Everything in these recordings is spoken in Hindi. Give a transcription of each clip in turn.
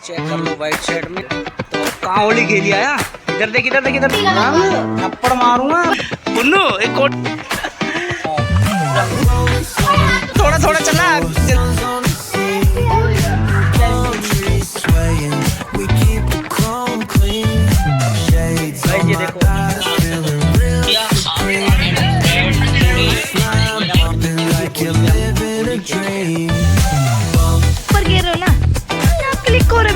चेक कर लो व्हाइट शर्ट में। तो कहाँ होली खेली आया? इधर देख इधर देख इधर थप्पड़ मारूंगा पुन्नू एक कोट। थोड़ा थोड़ा चला ये देखो पर गिर रहा ना क्लिक हो रहा।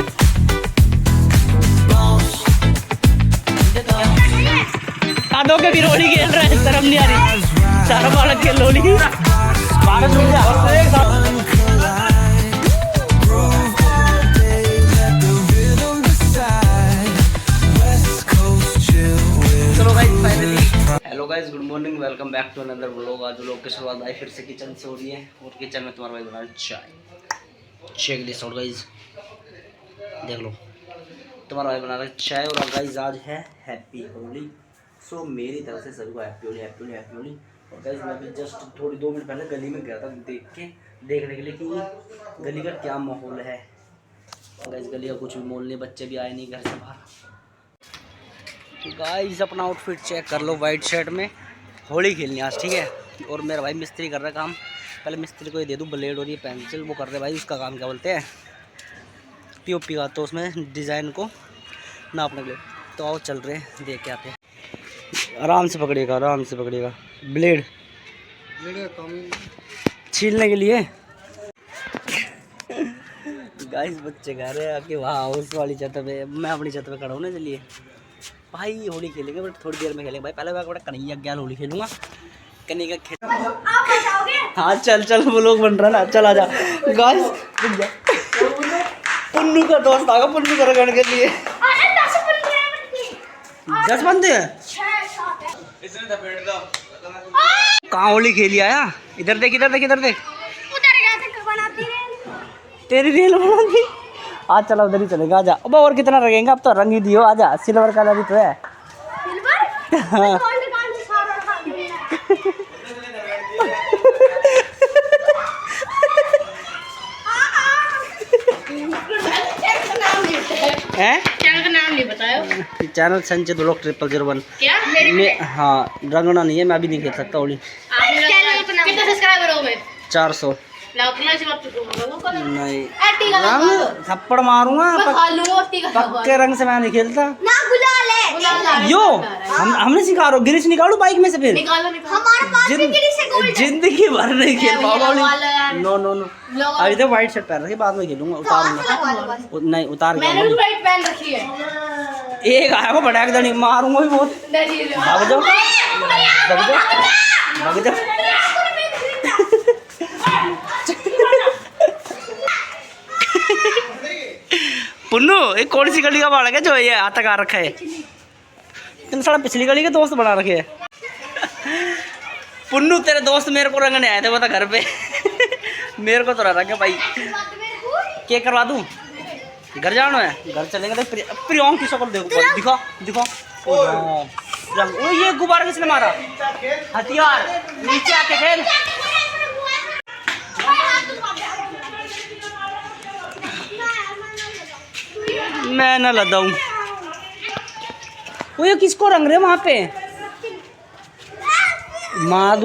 कादों के भी होली खेल रहा है, शर्म नहीं आ रही। सारा बालक खेल होली भारत रुक जा। Hello guys, good morning, welcome back to another vlog. आज व्लॉग की शुरुआत भाई फिर से किचन से हो रही है और किचन में तुम्हारा भाई बना रहा है चाय। चेक दिस आउट गाइस, देख लो तुम्हारा भाई बना रहा है चाय। और गाइस आज है हैप्पी होली, सो मेरी तरफ से सभी को happy Holi happy Holi happy Holi. और गाइस मैं भी जस्ट थोड़ी 2 मिनट पहले गली में गया था देखने के लिए कि गली का क्या माहौल है। गाइस गली का कुछ भी माहौल नहीं, बच्चे भी आए नहीं घर से बाहर। गाइस अपना आउटफिट चेक कर लो, वाइट शर्ट में होली खेलनी आज, ठीक है। और मेरा भाई मिस्त्री कर रहा है काम। पहले मिस्त्री को ये दे दूँ ब्लेड और ये पेंसिल, वो कर रहे भाई उसका काम क्या बोलते हैं पीओपी का, तो उसमें डिज़ाइन को नापने के लिए। तो आओ चल रहे हैं देख के आते हैं। आराम से पकड़िएगा, आराम से पकड़िएगा, ब्लेड छीलने के लिए। गाइस बच्चे कह रहे हैं कि वाह उस वाली छत पे, मैं अपनी छत पे खड़ा हूँ ना। चलिए भाई होली खेलेंगे बट थोड़ी देर में खेलेंगे भाई। पहले मैं बड़ा कन्हैया ज्ञान होली खेलूंगा, कन्हैया खेल। हाँ चल चल वो लोग बन रहा ना, चल आ जा। गाइस पुन्नू का दोस्त आगा, पुन्नू का रगड़ के लिए 10 बंदे हैं। कहाँ होली खेली आया? इधर देख इधर देख इधर देख, तेरी रेल बना दी। आज चला उधर ही चलेगा, आजा। अब और कितना रंगेंगे, अब तो रंग ही दियो, आजा। सिल्वर कलर ही तो है। हाँ। चैनल का नाम नहीं बताया। Channel Sanjay blog 0001। क्या? हाँ रंगना नहीं है, मैं अभी नहीं खेल सकता होली। कितने सब्सक्राइबर हो गए? 400 नहीं, रंग थप्पड़ मारूंगा पक्के रंग से। मैं नहीं खेलता यो। हमने सिखा रहा, गिरीश निकालू बाइक में से फिर जिंदगी भर नहीं खेल पाऊंगा। नो नो नो, अभी तो व्हाइट शर्ट पहन रखी, बाद में खेलूंगा, उतारूंगा नहीं उतार के। एक आया को बड़ा एकदम मारूंगा भी बहुत। भाग जाओ भाग जाओ भाग जाओ। पुन्नू एक कौन सी गली का बालक है जो ये हाथ तक आ रखा है? तुम साला पिछली गली के दोस्त बना रखे है। पुन्नू तेरे दोस्त मेरे को रंगने आए थे बता घर पे। मेरे को तो रंग भाई, क्या करवा दूं? घर जाना है, घर चलेंगे तो प्रियंक की शक्ल देखो, दिखा दिखा। ओ ये गुब्बारा किसने मारा? हथियार नीचे आके खेल। मैं ना लदा हूँ। वो ये किसको रंग रहे वहां पे? मार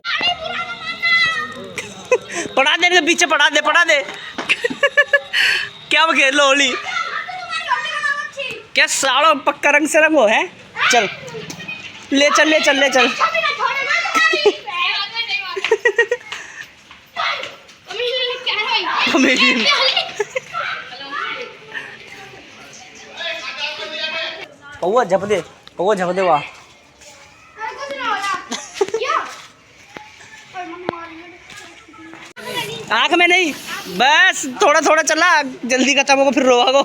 पढ़ा दे पीछे, पढ़ा दे पढ़ा दे। क्या खेल लो होली? क्या साड़ा पक्का रंग से रंगो है? चल ले चल ले चल ले चल। पौवा झप दे, पौवा झप दे वाह। आँख में नहीं, बस थोड़ा थोड़ा चला, जल्दी खत्म होगा फिर रोवा को।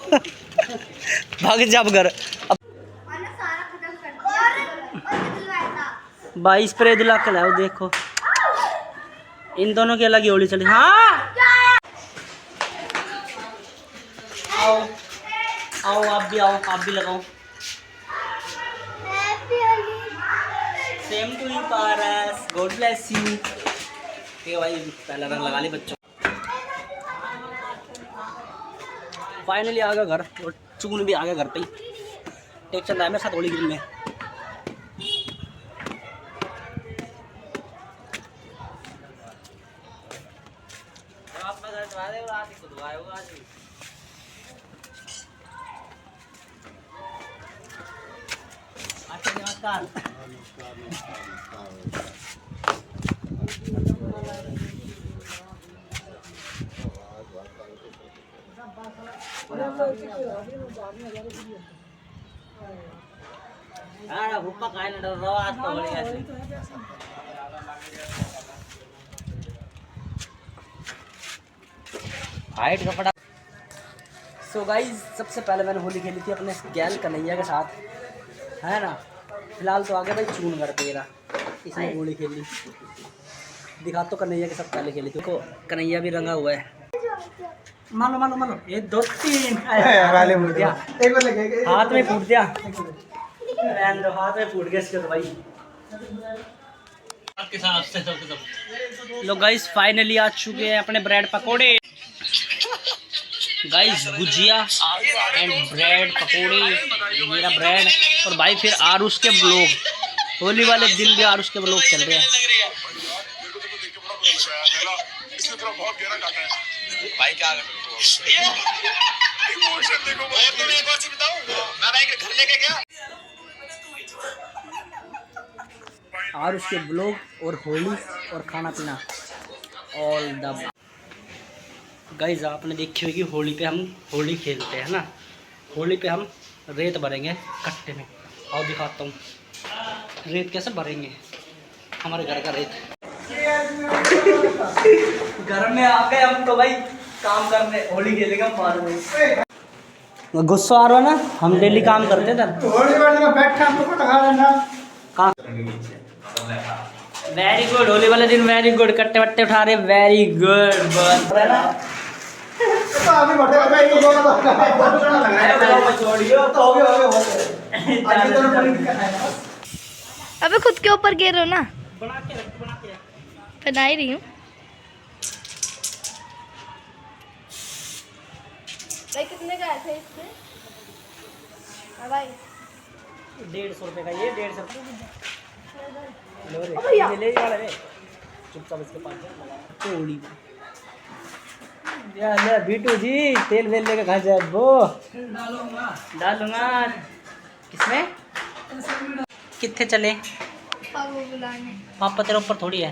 भाग जा घर। भाई स्प्रे दिला के लाओ, देखो इन दोनों की अलग ही होली चली। हाँ आओ आओ, आप भी आओ, आप भी लगाओ। Same to you Paras, God bless you. ठीक है भाई, पहला रंग लगा ले बच्चों। फाइनली आ गया घर और चुगन भी आ गया घर पे ही। टेक चल रहा है मेरे साथ होली खेलने। नमस्कार। अरे भूपा काय ना डर आज तो होली ऐसे। हाइट कपड़ा। सो गाइस सबसे पहले मैंने होली खेली थी अपने गैल कन्हैया के साथ, है ना। फिलहाल तो आगे भाई चून घर पे रहा, इसने होली खेली। दिखा तो कन्हैया के साथ पहले खेली थी। देखो कन्हैया भी रंगा हुआ है। मान लो 1 2 3 फूट गया। हाथ में फूट गया, हाथ में फूट गया इसके तो भाई। लो गाइस फाइनली आ चुके हैं अपने ब्रेड पकोड़े। गाइस गुजिया एंड ब्रेड पकोड़े, मेरा ब्रेड। और भाई फिर आरुष के ब्लॉग, होली वाले दिन भी आरुष के ब्लॉग चल रहे हैं। भाई क्या आरुष के ब्लॉग और होली और खाना पीना ऑल द। गाइस आपने देखी होगी होली पे हम होली खेलते हैं ना, होली पे हम रेत भरेंगे कट्टे में। और दिखाता हूँ रेत कैसे भरेंगे, हमारे घर का रेत। घर में आ गए हम तो भाई काम करने, होली खेलेंगे हम बाद में। गुस्सा आ रहा ना, हम डेली काम करते थे। वेरी गुड, होली वाले दिन वेरी गुड, कट्टे वट्टे उठा रहे, वेरी गुड। अबे खुद के ऊपर गिर रहे हो ना। बना के बना ही रही हूँ भाई। कितने का आया था इससे? भाई 150 रुपये का, ये 150 रुपये। चुपचाप इसके पास होली बीटू जी तेल वेल लेके खा जाए वो डालूंगा। किसमें कितने चले पापा, तेरे ऊपर थोड़ी है।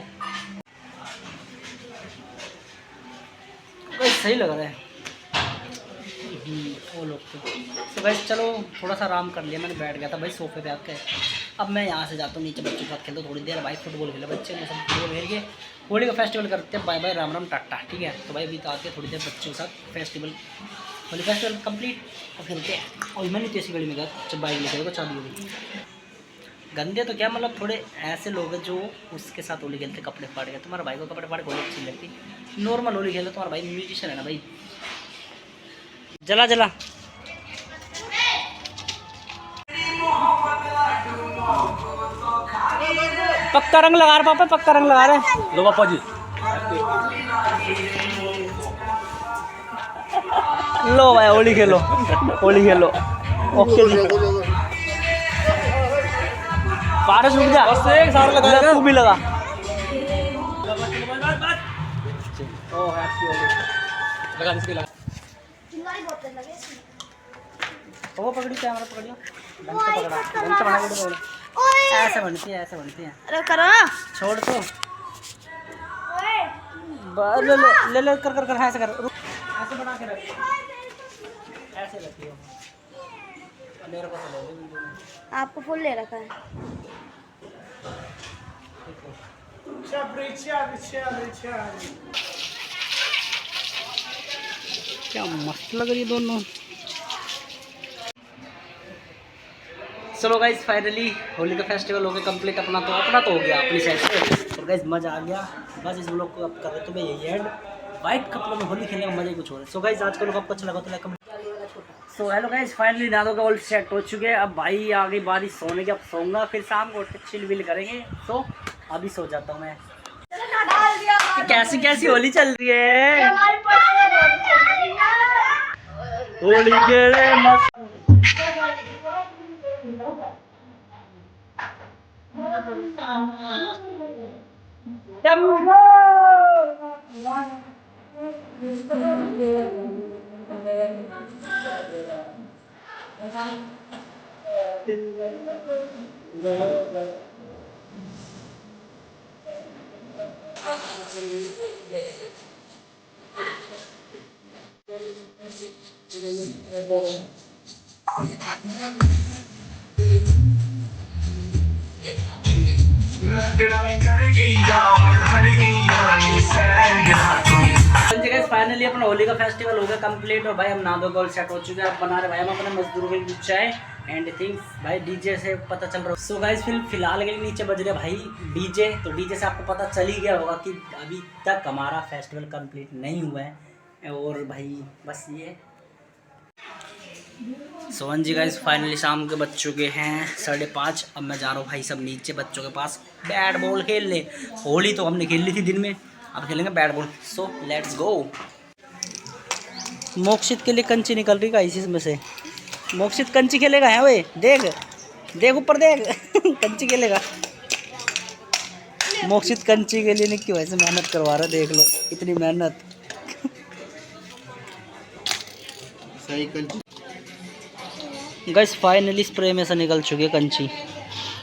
सही लग रहा है वो लोग तो भाई। चलो थोड़ा सा आराम कर लिया, मैंने बैठ गया था भाई सोफे पे आके। अब मैं यहाँ से जाता हूँ नीचे, बच्चों के साथ खेलता हूँ थोड़ी देर। भाई फुटबॉल खेला बच्चे ने, सब फुटबॉल खेल के होली का फेस्टिवल करते हैं। बाय बाय राम राम टाटा, ठीक है। तो भाई अभी तो आते थोड़ी देर बच्चों के साथ फेस्टिवल, होली फेस्टिवल कंप्लीट और खेलते हैं। और मैंने तो ऐसी गाड़ी में गया जब बाइक लेकर को चालू होगी। गंदे तो क्या मतलब, थोड़े ऐसे लोग हैं जो उसके साथ होली खेलते कपड़े फाड़ गए। तुम्हारा भाई को कपड़े फाड़ होली अच्छी लगती, नॉर्मल होली खेलो। तुम्हारा भाई म्यूजिशियन है ना भाई। जला जला पक्का रंग लगा रहे पापा, पक्का रंग लगा रहे। लो पापा जी, लो भाई होली खेलो, होली खेलो। ओके जी, बारिश रुक जा, तू भी लगा। वो पकड़ी कैमरा पकड़ियो, ढंग से पकड़ा, ढंग से बना के दो। ऐसे बनती है, ऐसे बनती है। अरे करो छोड़ तो ले ले कर कर कर ऐसे कर, ऐसे बना के रख, ऐसे रखियो। मेरे को ले ले, आपको फुल ले रखा है। क्या मस्त लग रही है दोनों। चलो गाइज फाइनली होली का फेस्टिवल हो गया कंप्लीट। अपना तो हो गया अपनी साइड से। और गाइज मज़ा आ गया। बस इस ब्लॉग को अब कर रहे तो मैं यही एंड। वाइट कपड़ों में होली खेलने का मज़ा ही कुछ और है। सो गाइज आज का लोग आपको अच्छा लगा तो like comment. So hello guys finally नादों का ऑल सेट हो चुके हैं। अब भाई आ गई बारिश सोने की, अब सोऊंगा फिर शाम को चिल विल करेंगे। तो अभी सो जाता हूँ मैं। कैसी कैसी होली चल रही है। होली खेले मस्त। फाइनली अपना होली का फेस्टिवल हो गया कंप्लीट और भाई हम नहा धो गोल सेट हो चुके हैं। अब बना रहे भाई हम अपने मजदूरों के लिए चाय एंड थिंग्स भाई डीजे से पता चल रहा है। सो गाइस फिलहाल के लिए नीचे बज रहे भाई डीजे। तो डीजे से आपको पता चल ही गया होगा कि अभी तक हमारा फेस्टिवल कंप्लीट नहीं हुआ है। और भाई बस ये सोहन जी गाइस फाइनली शाम के बज चुके हैं 5:30। अब मैं जा रहा हूँ भाई सब नीचे बच्चों के पास बैट बॉल खेलने। होली तो हमने खेल ली थी दिन में, अब खेलेंगे bat ball. So let's go. Mokshit के लिए कंची निकल रही गाइस इसमें से। मोक्षित कंची खेलेगा है वे, देख देख ऊपर देख कंची खेलेगा। मोक्षित कंची के लिए निक्की वैसे मेहनत करवा रहा है, देख लो इतनी मेहनत। सही कंची गाइस फाइनली स्प्रे में से निकल चुकी है कंची।